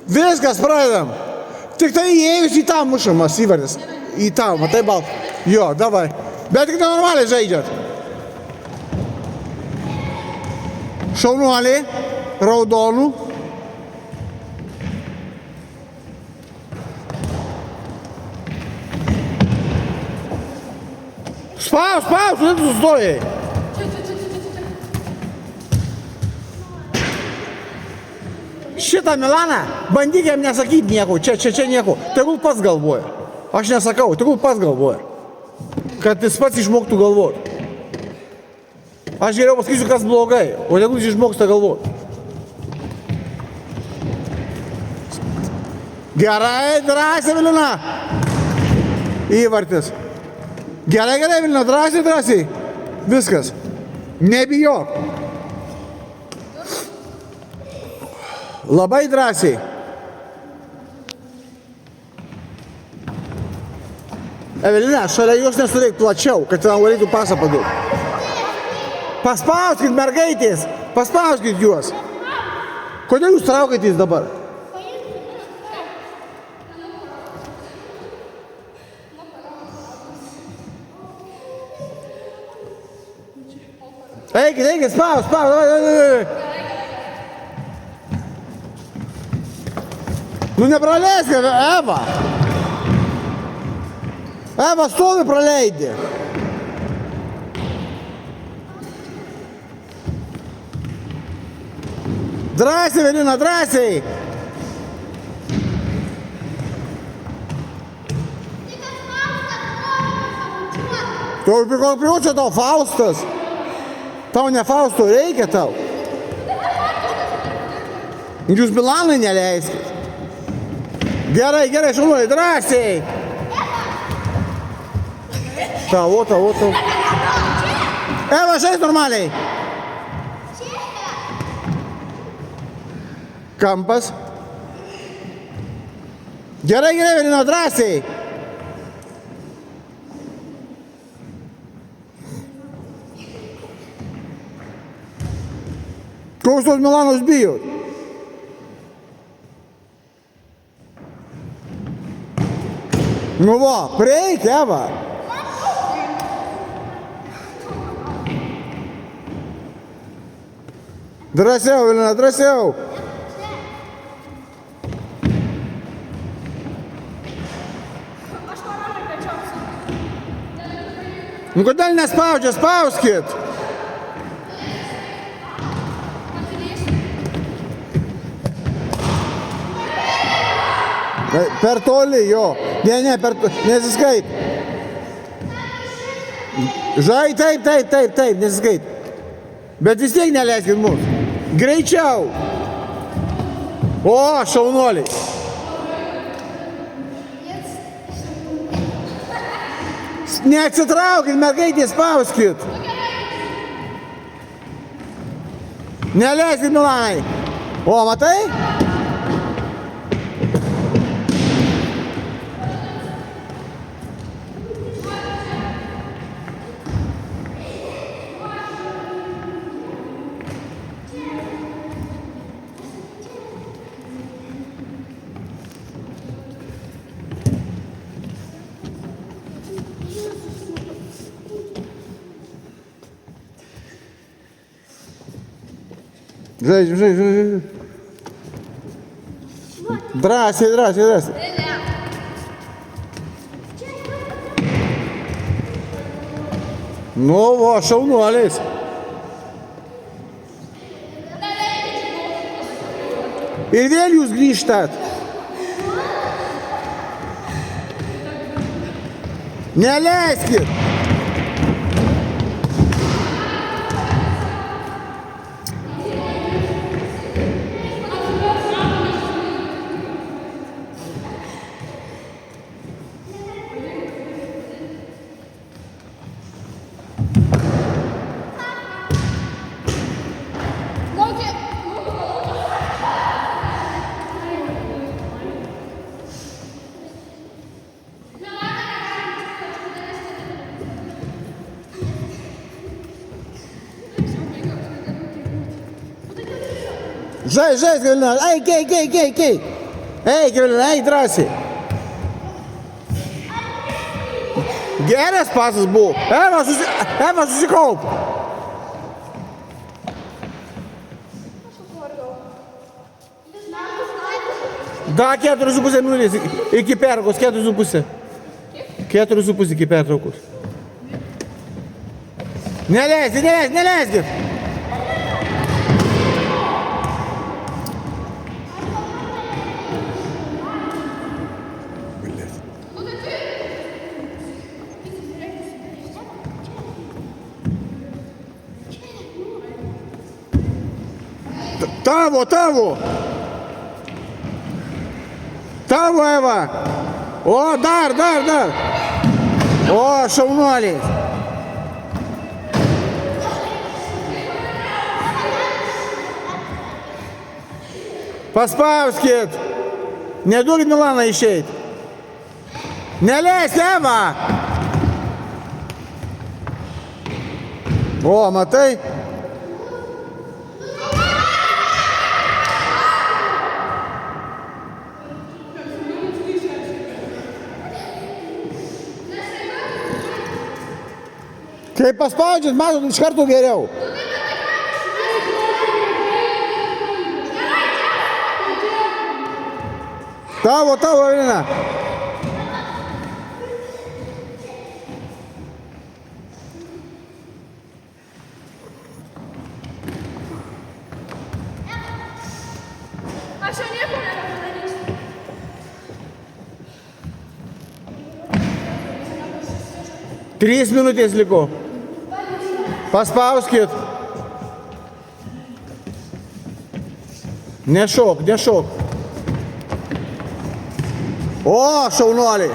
Viskas, pradedam. Tik tai įėjus į tą mušamas įvartis. Į tą, matai baltą. Jo, davai. Bet tik normaliai žaidžiat. Šaunuoliai, raudonų. Spaus, tu sustojai. Šitą Milaną bandyk jam nesakyti nieko, čia nieko. Tegul pats galvoja. Aš nesakau, tegul pats galvoja. Kad jis pats išmoktų galvoti. Aš geriau pasakysiu, kas blogai, o tegul jis išmoksta galvoti. Gerai, drąsiai, Evelina. Įvartis. Gerai, Evelina, drąsiai. Viskas. Nebijok. Labai drąsiai. Evelina, šalia jos nesureik plačiau, kad ten galėtų pasą paduoti. Paspauskit mergaitės, paspauskit juos. Kodėl jūs traukitės dabar? Eikit, spaus, davai. Nu nepraleisk, Eva. Eva stovi praleidė. Drąsiai, Evelina, drąsiai. Tu priklauso tau Faustas. Tau ne Fausto reikia tau. Jūs Milanai neleiskit. Gerai, šaunuoliai, drąsiai. Tavo. Eva, žais normaliai. Kampas. Gerai, Evelina, drąsiai. Koks tos Milanos bijot? Nu va, prieik, Eva. Drąsiau, Evelina, drąsiau. Nu kodėl nespaudžia, spauskit. Per toli, jo. Ne, nesiskait. Žai, taip, nesiskait. Bet vis tiek neleiskit mums. Greičiau. O, šaunuoliai. Neatsitraukit, mergaitės, spauskit. Neleiskit, Milanai. O, matai? Žaidžiam. Drąsiai. Nu, va, šaunuoliais. Ir vėl jūs grįžtat. Neleiskit. Žais, Galina. Eik. Eik, Evelina, eik drąsiai. Geras pasas buvo. Eva, susikaup. Da, 4,5 minutės iki pertraukos, 4,5. 4,5 iki pertraukos. Neleiskit. Tavo, Eva. O, dar. O, šaunuoliai. Paspauskit. Neduokit Milaną išeit. Neleisk, Eva. O, matai? Kai paspaudžiat, matot, iš karto geriau. Tavo, Evelina. Aš jau nieko nebepadarysiu. Trys minutės liko. Paspauskit. Nešok. O, šaunuoliai.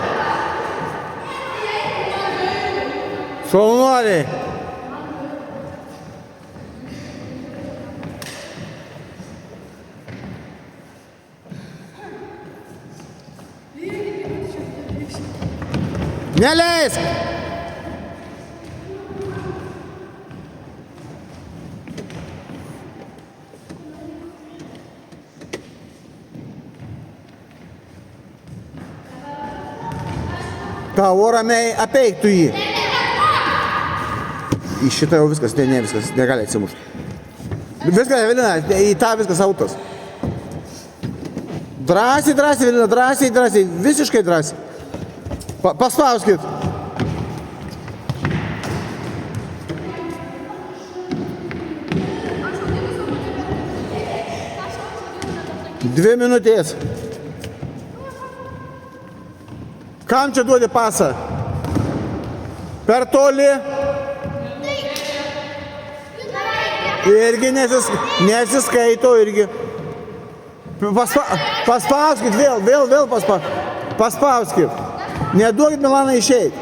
Neleisk. Tavo ramiai apeiktų jį. Į šitą jau viskas, ne viskas, negali atsimušti. Viskas, Evelina, į tą viskas autas. Drąsiai, Evelina, drąsiai, visiškai drąsiai. Paspauskit. Dvi minutės. Kam čia duodi pasą? Per toli. Irgi nesiskaito irgi. Paspauskit vėl paspauskit. Neduokit Milaną išeit.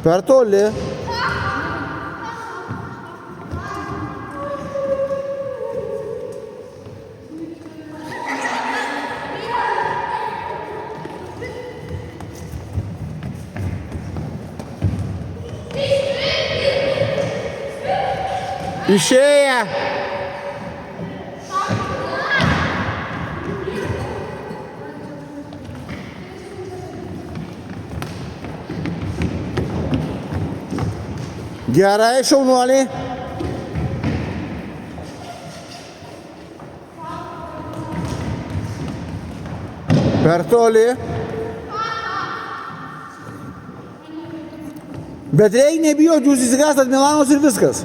Per toli. Išėję. Gerai, šaunuoliai. Per toli. Bet reikia nebijoti, jūs įsigastat Milanos ir viskas.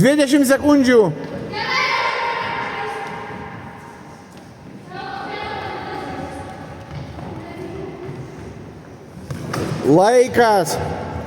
Dvidešimt sekundžių. Laikas.